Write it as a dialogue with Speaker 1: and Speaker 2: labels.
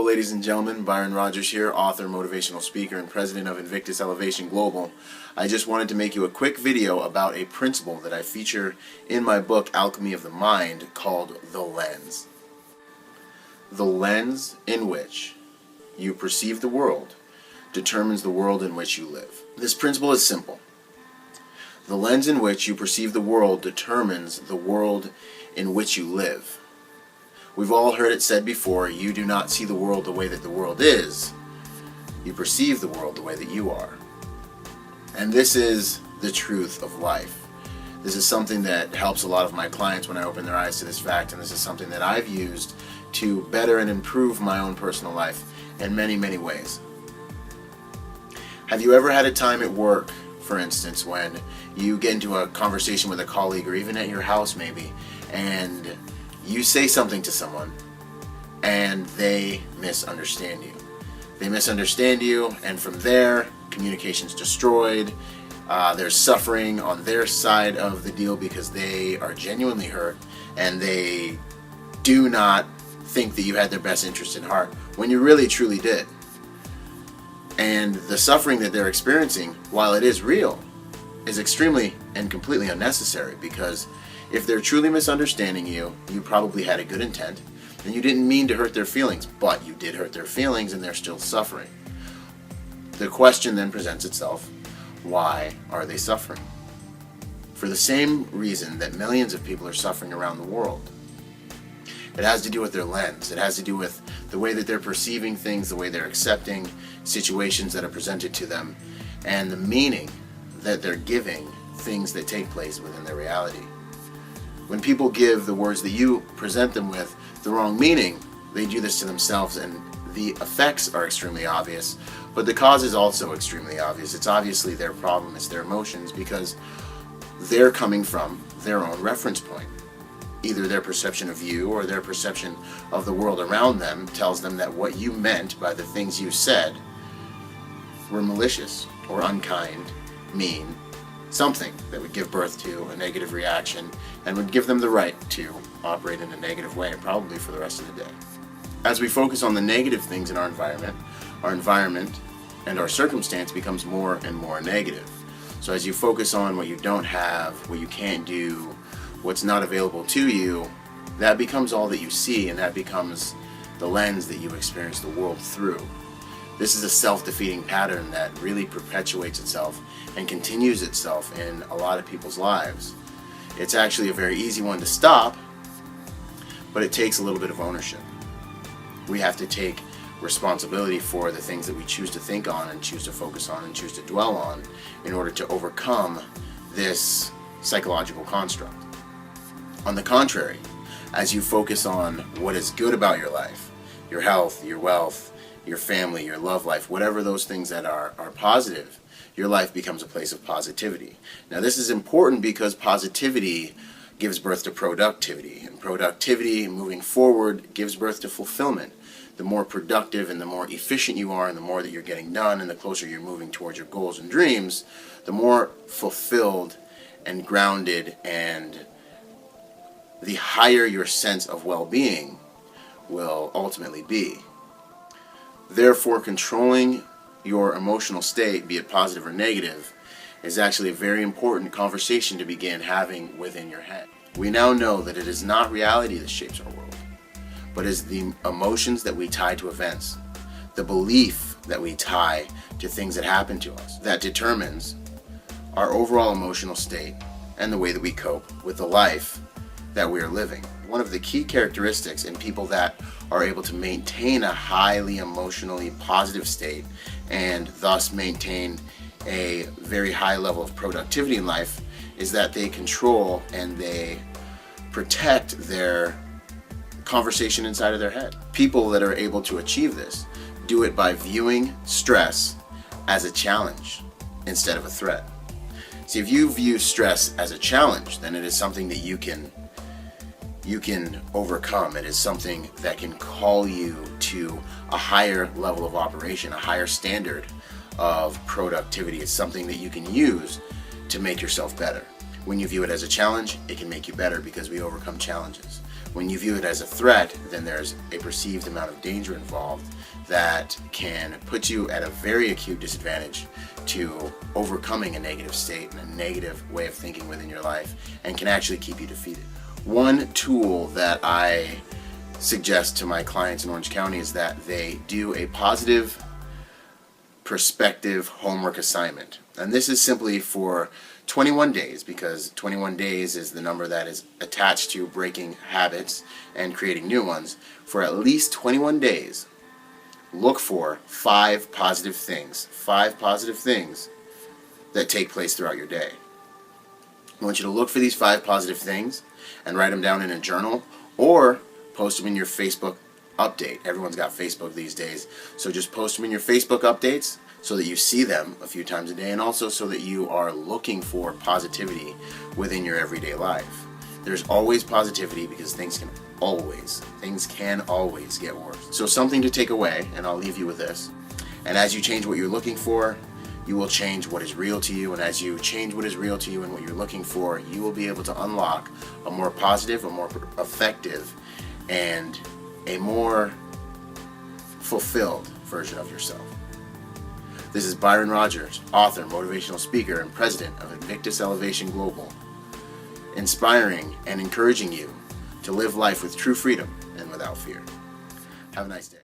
Speaker 1: ladies and gentlemen, Byron Rogers here, author, motivational speaker, and president of Invictus Elevation Global. I just wanted to make you a quick video about a principle that I feature in my book, Alchemy of the Mind, called the lens. The lens in which you perceive the world determines the world in which you live. This principle is simple. The lens in which you perceive the world determines the world in which you live. We've all heard it said before, you do not see the world the way that the world is, you perceive the world the way that you are. And this is the truth of life. This is something that helps a lot of my clients when I open their eyes to this fact, and this is something that I've used to better and improve my own personal life in many, many ways. Have you ever had a time at work, for instance, when you get into a conversation with a colleague, or even at your house maybe, and you say something to someone and they misunderstand you. They misunderstand you, and from there, communication's destroyed. There's suffering on their side of the deal because they are genuinely hurt and they do not think that you had their best interest in heart when you really truly did. And the suffering that they're experiencing, while it is real, is extremely and completely unnecessary, because if they're truly misunderstanding you, you probably had a good intent, and you didn't mean to hurt their feelings, but you did hurt their feelings and they're still suffering. The question then presents itself, why are they suffering? For the same reason that millions of people are suffering around the world. It has to do with their lens. It has to do with the way that they're perceiving things, the way they're accepting situations that are presented to them, and the meaning that they're giving things that take place within their reality. When people give the words that you present them with the wrong meaning, they do this to themselves, and the effects are extremely obvious, but the cause is also extremely obvious. It's obviously their problem, it's their emotions, because they're coming from their own reference point. Either their perception of you or their perception of the world around them tells them that what you meant by the things you said were malicious or unkind, mean, something that would give birth to a negative reaction and would give them the right to operate in a negative way, probably for the rest of the day. As we focus on the negative things in our environment and our circumstance becomes more and more negative. So as you focus on what you don't have, what you can't do, what's not available to you, that becomes all that you see, and that becomes the lens that you experience the world through. This is a self-defeating pattern that really perpetuates itself and continues itself in a lot of people's lives. It's actually a very easy one to stop, but it takes a little bit of ownership. We have to take responsibility for the things that we choose to think on and choose to focus on and choose to dwell on in order to overcome this psychological construct. On the contrary, as you focus on what is good about your life, your health, your wealth, your family, your love life, whatever those things that are positive, your life becomes a place of positivity. Now this is important because positivity gives birth to productivity, and productivity moving forward gives birth to fulfillment. The more productive and the more efficient you are, and the more that you're getting done, and the closer you're moving towards your goals and dreams, the more fulfilled and grounded and the higher your sense of well-being will ultimately be. Therefore, controlling your emotional state, be it positive or negative, is actually a very important conversation to begin having within your head. We now know that it is not reality that shapes our world, but is the emotions that we tie to events, the belief that we tie to things that happen to us, that determines our overall emotional state and the way that we cope with the life that we are living. One of the key characteristics in people that are able to maintain a highly emotionally positive state and thus maintain a very high level of productivity in life is that they control and they protect their conversation inside of their head. People that are able to achieve this do it by viewing stress as a challenge instead of a threat. See, if you view stress as a challenge, then it is something that you can overcome. It is something that can call you to a higher level of operation, a higher standard of productivity. It's something that you can use to make yourself better. When you view it as a challenge, it can make you better because we overcome challenges. When you view it as a threat, then there's a perceived amount of danger involved that can put you at a very acute disadvantage to overcoming a negative state and a negative way of thinking within your life, and can actually keep you defeated. One tool that I suggest to my clients in Orange County is that they do a positive perspective homework assignment. And this is simply for 21 days, because 21 days is the number that is attached to breaking habits and creating new ones. For at least 21 days, look for 5 positive things that take place throughout your day. I want you to look for these 5 positive things and write them down in a journal, or post them in your Facebook update. Everyone's got Facebook these days, so just post them in your Facebook updates so that you see them a few times a day, and also so that you are looking for positivity within your everyday life. There's always positivity, because things can always get worse. So something to take away, and I'll leave you with this. And as you change what you're looking for, you will change what is real to you. And as you change what is real to you and what you're looking for, you will be able to unlock a more positive, a more effective, and a more fulfilled version of yourself. This is Byron Rogers, author, motivational speaker, and president of Invictus Elevation Global, inspiring and encouraging you to live life with true freedom and without fear. Have a nice day.